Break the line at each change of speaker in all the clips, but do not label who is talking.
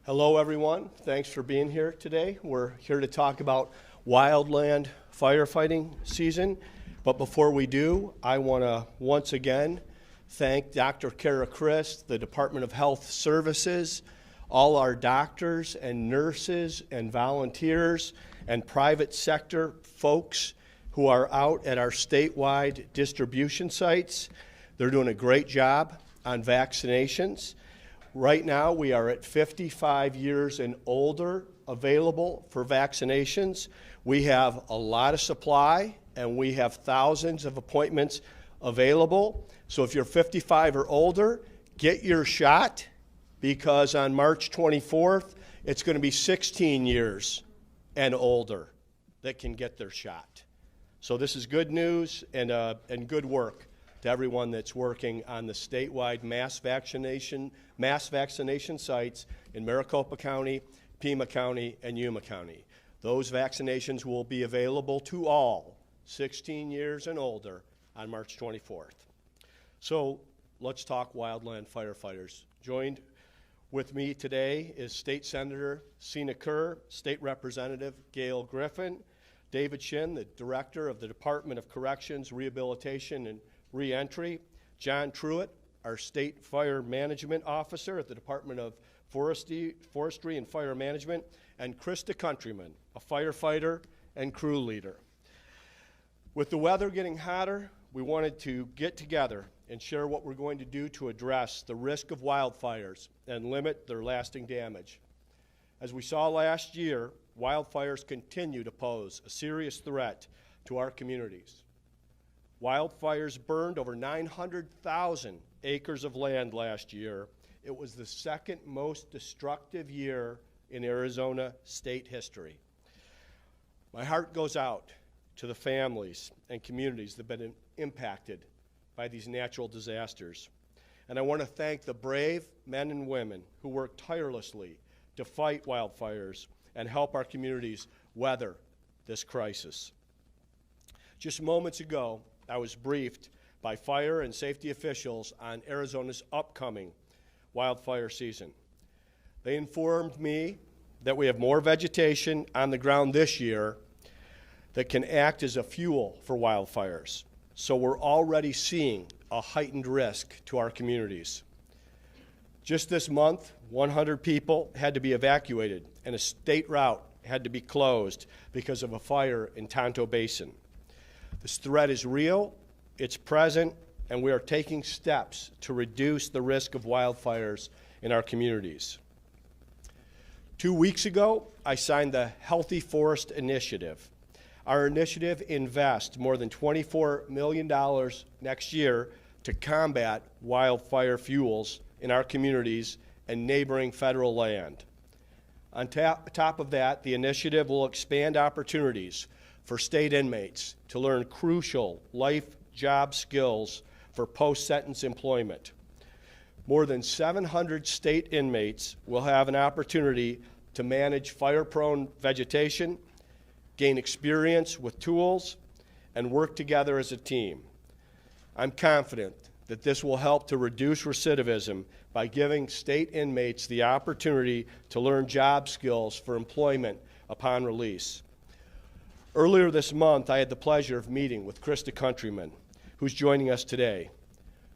Hello, everyone. Thanks for being here today. We're here to talk about wildland firefighting season. But before we do, I want to once again thank Dr. Kara Christ, the Department of Health Services, all our doctors and nurses and volunteers and private sector folks who are out at our statewide distribution sites. They're doing a great job on vaccinations. Right now, we are at 55 years and older available for vaccinations. We have a lot of supply, and we have thousands of appointments available. So if you're 55 or older, get your shot, because on March 24th, it's going to be 16 years and older that can get their shot. So this is good news and good work to everyone that's working on the statewide mass vaccination sites in Maricopa County, Pima County, and Yuma County. Those vaccinations will be available to all 16 years and older on March 24th. So let's talk wildland firefighters. Joined with me today is State Senator Sina Kerr, State Representative Gail Griffin, David Shin, the Director of the Department of Corrections, Rehabilitation, and Reentry, John Truitt, our State Fire Management Officer at the Department of Forestry and Fire Management, and Krista Countryman, a firefighter and crew leader. With the weather getting hotter, we wanted to get together and share what we're going to do to address the risk of wildfires and limit their lasting damage. As we saw last year, wildfires continue to pose a serious threat to our communities. Wildfires burned over 900,000 acres of land last year. It was the second most destructive year in Arizona state history. My heart goes out to the families and communities that have been impacted by these natural disasters. And I want to thank the brave men and women who work tirelessly to fight wildfires and help our communities weather this crisis. Just moments ago, I was briefed by fire and safety officials on Arizona's upcoming wildfire season. They informed me that we have more vegetation on the ground this year that can act as a fuel for wildfires. So we're already seeing a heightened risk to our communities. Just this month, 100 people had to be evacuated, and a state route had to be closed because of a fire in Tonto Basin. This threat is real, it's present, and we are taking steps to reduce the risk of wildfires in our communities. 2 weeks ago, I signed the Healthy Forest Initiative. Our initiative invests more than $24 million next year to combat wildfire fuels in our communities and neighboring federal land. On top of that, the initiative will expand opportunities for state inmates to learn crucial life job skills for post-sentence employment. More than 700 state inmates will have an opportunity to manage fire-prone vegetation, gain experience with tools, and work together as a team. I'm confident that this will help to reduce recidivism by giving state inmates the opportunity to learn job skills for employment upon release. Earlier this month, I had the pleasure of meeting with Krista Countryman, who's joining us today.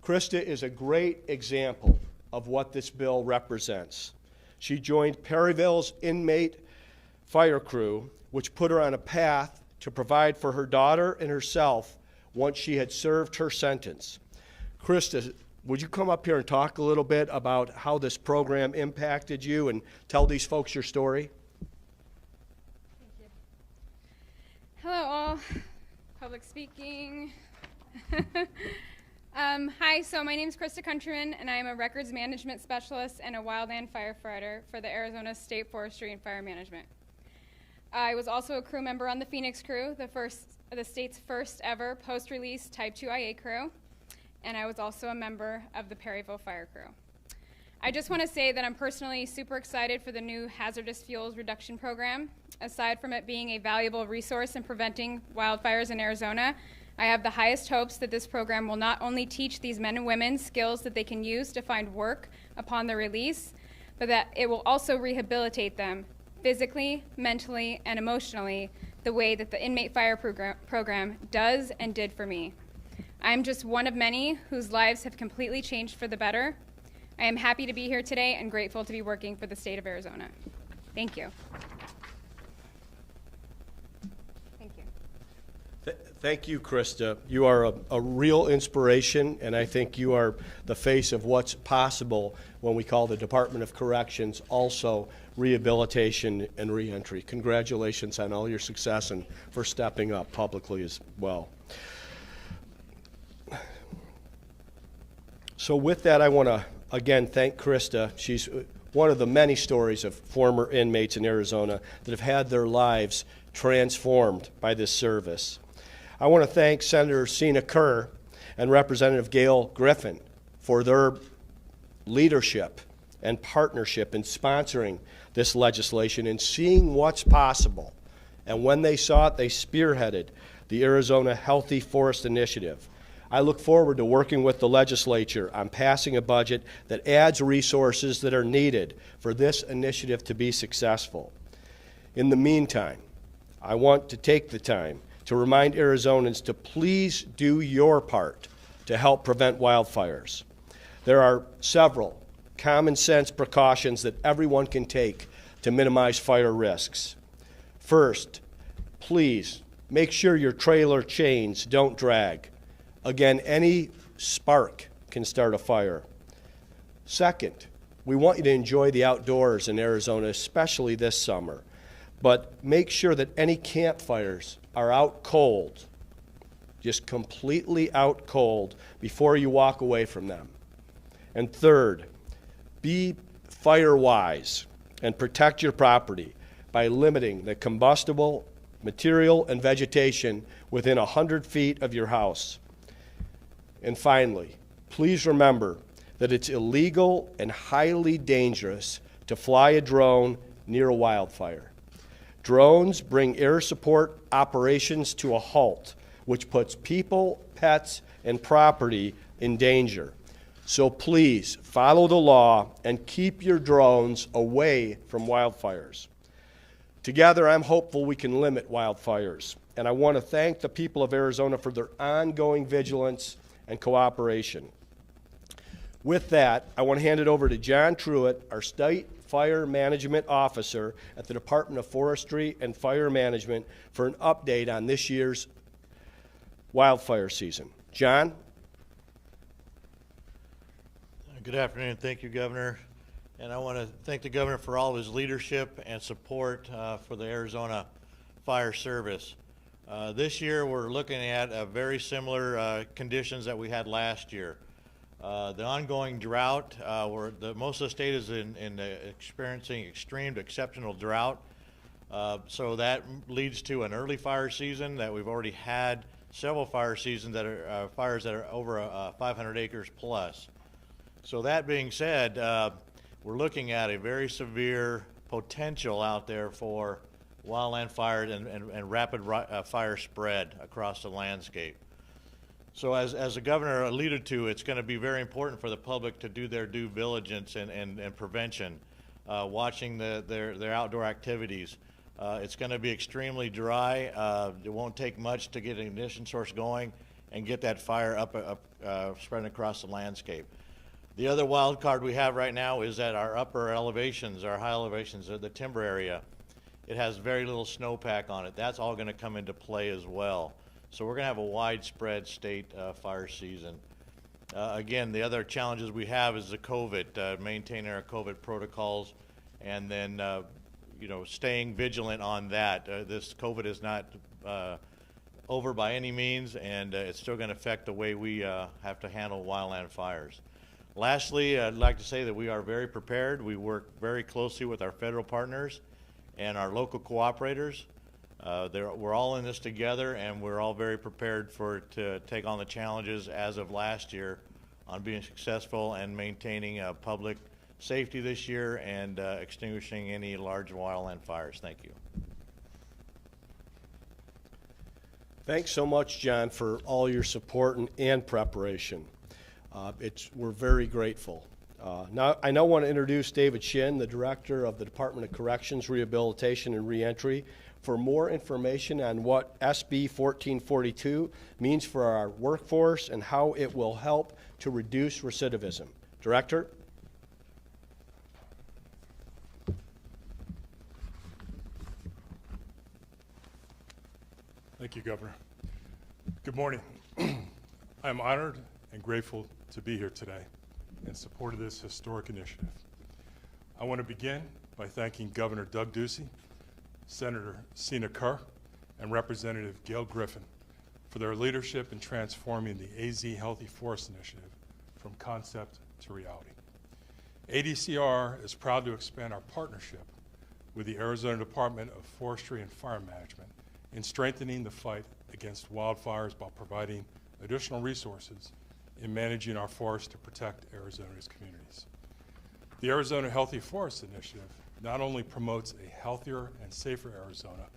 Krista is a great example of what this bill represents. She joined Perryville's inmate fire crew, which put her on a path to provide for her daughter and herself once she had served her sentence. Krista, would you come up here and talk a little bit about how this program impacted you and tell these folks your story?
Thank you. Hello all, public speaking. Hi, so my name is Krista Countryman, and I am a records management specialist and a wildland firefighter for the Arizona State Forestry and Fire Management. I was also a crew member on the Phoenix crew, the state's first ever post-release Type 2 IA crew, and I was also a member of the Perryville Fire Crew. I just want to say that I'm personally super excited for the new hazardous fuels reduction program. Aside from it being a valuable resource in preventing wildfires in Arizona, I have the highest hopes that this program will not only teach these men and women skills that they can use to find work upon their release, but that it will also rehabilitate them physically, mentally, and emotionally the way that the inmate fire program does and did for me. I am just one of many whose lives have completely changed for the better. I am happy to be here today and grateful to be working for the state of Arizona. Thank you. Thank you.
Thank you, Krista. You are a real inspiration, and I think you are the face of what's possible when we call the Department of Corrections also rehabilitation and reentry. Congratulations on all your success and for stepping up publicly as well. So with that, I want to again thank Krista. She's one of the many stories of former inmates in Arizona that have had their lives transformed by this service. I want to thank Senator Sina Kerr and Representative Gail Griffin for their leadership and partnership in sponsoring this legislation and seeing what's possible. And when they saw it, they spearheaded the Arizona Healthy Forest Initiative. I look forward to working with the legislature on passing a budget that adds resources that are needed for this initiative to be successful. In the meantime, I want to take the time to remind Arizonans to please do your part to help prevent wildfires. There are several common sense precautions that everyone can take to minimize fire risks. First, please make sure your trailer chains don't drag. Again, any spark can start a fire. Second, we want you to enjoy the outdoors in Arizona, especially this summer. But make sure that any campfires are out cold, just completely out cold, before you walk away from them. And third, be fire wise and protect your property by limiting the combustible material and vegetation within 100 feet of your house. And finally, please remember that it's illegal and highly dangerous to fly a drone near a wildfire. Drones bring air support operations to a halt, which puts people, pets, and property in danger. So please follow the law and keep your drones away from wildfires. Together, I'm hopeful we can limit wildfires, and I want to thank the people of Arizona for their ongoing vigilance and cooperation. With that, I want to hand it over to John Truitt, our State Fire Management Officer at the Department of Forestry and Fire Management, for an update on this year's wildfire season. John?
Good afternoon. Thank you, Governor. And I want to thank the Governor for all of his leadership and support for the Arizona Fire Service. This year, we're looking at very similar conditions that we had last year. The ongoing drought, most of the state is experiencing extreme to exceptional drought. So that leads to an early fire season that we've already had several fire seasons that are fires that are over 500 acres plus. So that being said, we're looking at a very severe potential out there for wildland fires and rapid fire spread across the landscape. So as the Governor alluded to, it's going to be very important for the public to do their due diligence and prevention, watching their outdoor activities. It's going to be extremely dry. It won't take much to get an ignition source going and get that fire up spreading across the landscape. The other wild card we have right now is that our upper elevations, our high elevations, the timber area, it has very little snowpack on it. That's all going to come into play as well. So we're going to have a widespread state fire season. Again, the other challenges we have is the COVID, maintaining our COVID protocols, and then staying vigilant on that. This COVID is not over by any means, and it's still going to affect the way we have to handle wildland fires. Lastly, I'd like to say that we are very prepared. We work very closely with our federal partners and our local cooperators. We're all in this together, and we're all very prepared to take on the challenges as of last year on being successful and maintaining public safety this year and extinguishing any large wildland fires. Thank you.
Thanks so much, John, for all your support and preparation. We're very grateful. Now, I now want to introduce David Shin, the Director of the Department of Corrections, Rehabilitation, and Reentry, for more information on what SB 1442 means for our workforce and how it will help to reduce recidivism. Director?
Thank you, Governor. Good morning. I am honored and grateful to be here today in support of this historic initiative. I want to begin by thanking Governor Doug Ducey, Senator Sina Kerr, and Representative Gail Griffin for their leadership in transforming the AZ Healthy Forest Initiative from concept to reality. ADCR is proud to expand our partnership with the Arizona Department of Forestry and Fire Management in strengthening the fight against wildfires by providing additional resources in managing our forests to protect Arizona's communities. The Arizona Healthy Forest Initiative not only promotes a healthier and safer Arizona,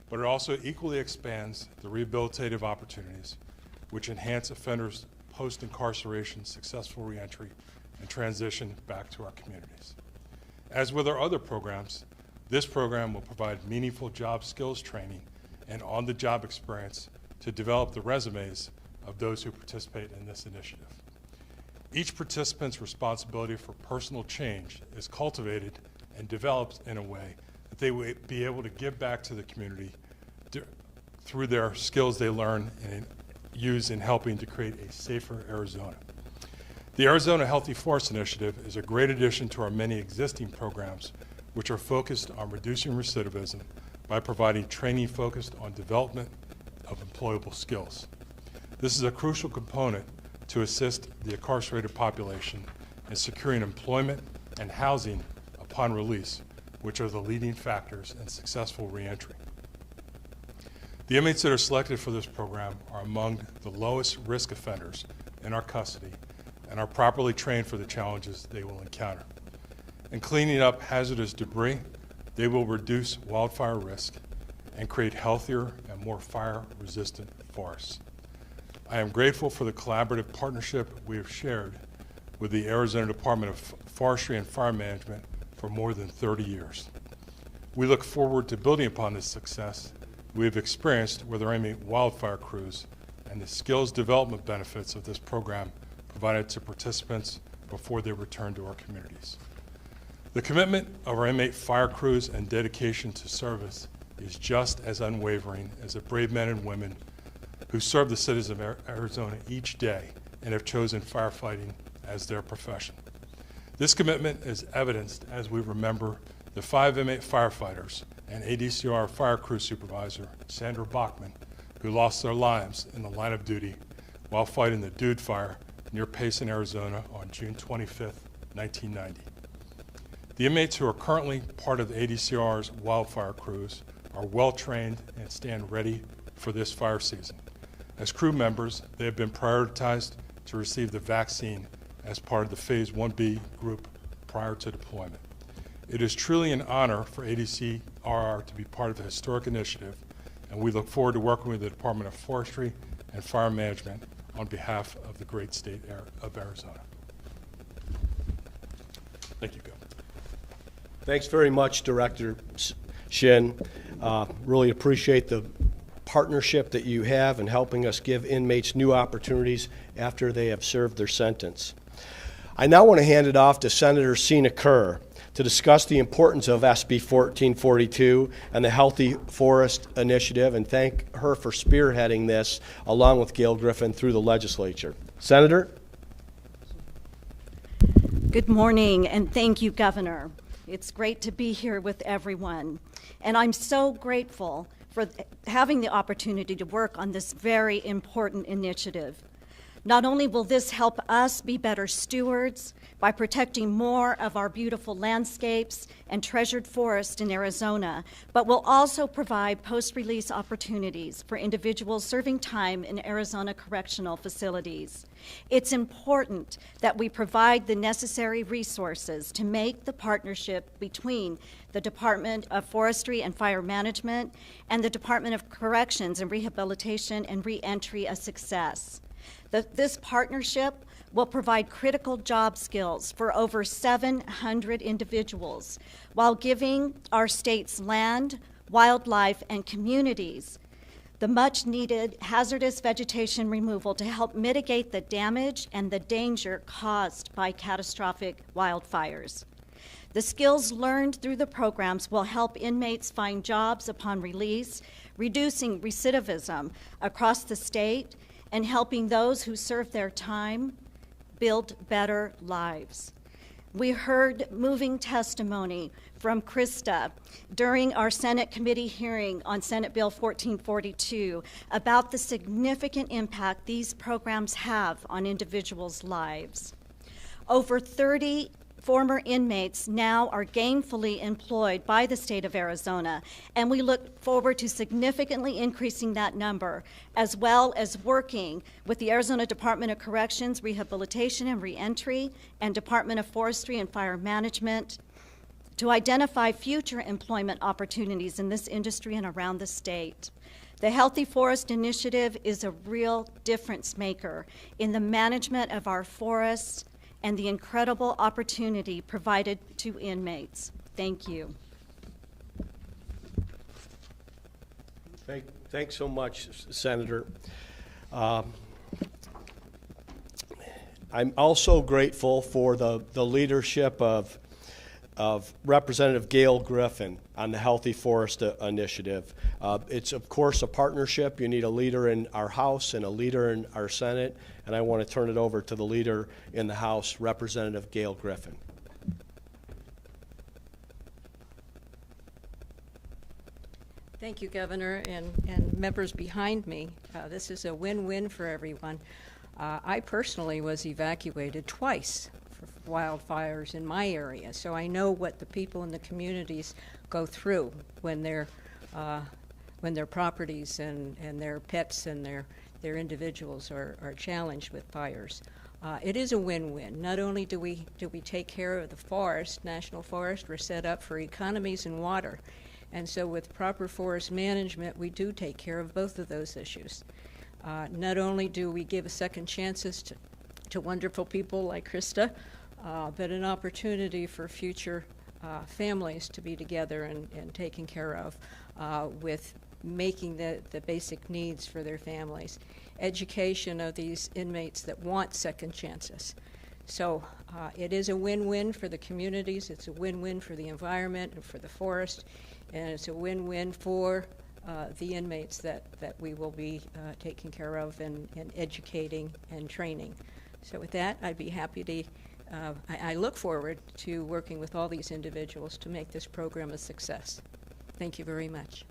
but it also equally expands the rehabilitative opportunities which enhance offenders' post-incarceration successful reentry and transition back to our communities. As with our other programs, this program will provide meaningful job skills training and on-the-job experience to develop the resumes of those who participate in this initiative. Each participant's responsibility for personal change is cultivated and developed in a way that they will be able to give back to the community through their skills they learn and use in helping to create a safer Arizona. The Arizona Healthy Forest Initiative is a great addition to our many existing programs which are focused on reducing recidivism by providing training focused on development of employable skills. This is a crucial component to assist the incarcerated population in securing employment and housing upon release, which are the leading factors in successful reentry. The inmates that are selected for this program are among the lowest risk offenders in our custody and are properly trained for the challenges they will encounter. In cleaning up hazardous debris, they will reduce wildfire risk and create healthier and more fire-resistant forests. I am grateful for the collaborative partnership we have shared with the Arizona Department of Forestry and Fire Management for more than 30 years. We look forward to building upon this success we have experienced with our inmate wildfire crews and the skills development benefits of this program provided to participants before they return to our communities. The commitment of our inmate fire crews and dedication to service is just as unwavering as the brave men and women who serve the citizens of Arizona each day and have chosen firefighting as their profession. This commitment is evidenced as we remember the 5 inmate firefighters and ADCR fire crew supervisor, Sandra Bachman, who lost their lives in the line of duty while fighting the Dude Fire near Payson, Arizona on June 25, 1990. The inmates who are currently part of the ADCR's wildfire crews are well trained and stand ready for this fire season. As crew members, they have been prioritized to receive the vaccine as part of the Phase 1B group prior to deployment. It is truly an honor for ADCR to be part of the historic initiative, and we look forward to working with the Department of Forestry and Fire Management on behalf of the great state of Arizona. Thank you, Governor.
Thanks very much, Director Shin. Really appreciate the partnership that you have in helping us give inmates new opportunities after they have served their sentence. I now want to hand it off to Senator Sina Kerr to discuss the importance of SB 1442 and the Healthy Forest Initiative, and thank her for spearheading this along with Gail Griffin through the legislature. Senator?
Good morning, and thank you, Governor. It's great to be here with everyone, and I'm so grateful for having the opportunity to work on this very important initiative. Not only will this help us be better stewards by protecting more of our beautiful landscapes and treasured forests in Arizona, but will also provide post-release opportunities for individuals serving time in Arizona correctional facilities. It's important that we provide the necessary resources to make the partnership between the Department of Forestry and Fire Management and the Department of Corrections and Rehabilitation and Reentry a success. This partnership will provide critical job skills for over 700 individuals while giving our state's land, wildlife, and communities the much-needed hazardous vegetation removal to help mitigate the damage and the danger caused by catastrophic wildfires. The skills learned through the programs will help inmates find jobs upon release, reducing recidivism across the state and helping those who serve their time build better lives. We heard moving testimony from Krista during our Senate committee hearing on Senate Bill 1442 about the significant impact these programs have on individuals' lives. Over 30 former inmates now are gainfully employed by the state of Arizona, and we look forward to significantly increasing that number, as well as working with the Arizona Department of Corrections, Rehabilitation and Reentry, and Department of Forestry and Fire Management to identify future employment opportunities in this industry and around the state. The Healthy Forest Initiative is a real difference maker in the management of our forests and the incredible opportunity provided to inmates. Thank you.
Thanks so much, Senator. I'm also grateful for the leadership of Representative Gail Griffin on the Healthy Forest Initiative. It's, of course, a partnership. You need a leader in our House and a leader in our Senate, and I want to turn it over to the leader in the House, Representative Gail Griffin.
Thank you, Governor, and members behind me. This is a win-win for everyone. I personally was evacuated twice for wildfires in my area, so I know what the people in the communities go through when their properties and their pets and their individuals are challenged with fires. It is a win-win. Not only do we take care of the forest, national forest, we're set up for economies and water. And so with proper forest management, we do take care of both of those issues. Not only do we give second chances to wonderful people like Krista, but an opportunity for future families to be together and taken care of with making the basic needs for their families. Education of these inmates that want second chances. So it is a win-win for the communities, it's a win-win for the environment and for the forest, and it's a win-win for the inmates that we will be taking care of and educating and training. So with that, I'd be happy to, I look forward to working with all these individuals to make this program a success. Thank you very much.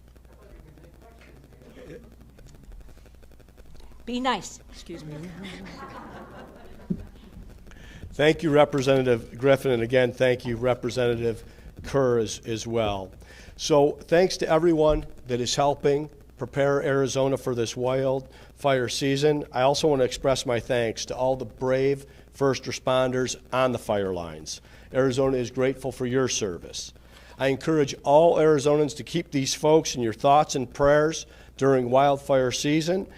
Be nice. Excuse me.
Thank you, Representative Griffin, and again, thank you, Representative Kerr, as well. So thanks to everyone that is helping prepare Arizona for this wildfire season. I also want to express my thanks to all the brave first responders on the fire lines. Arizona is grateful for your service. I encourage all Arizonans to keep these folks in your thoughts and prayers during wildfire season,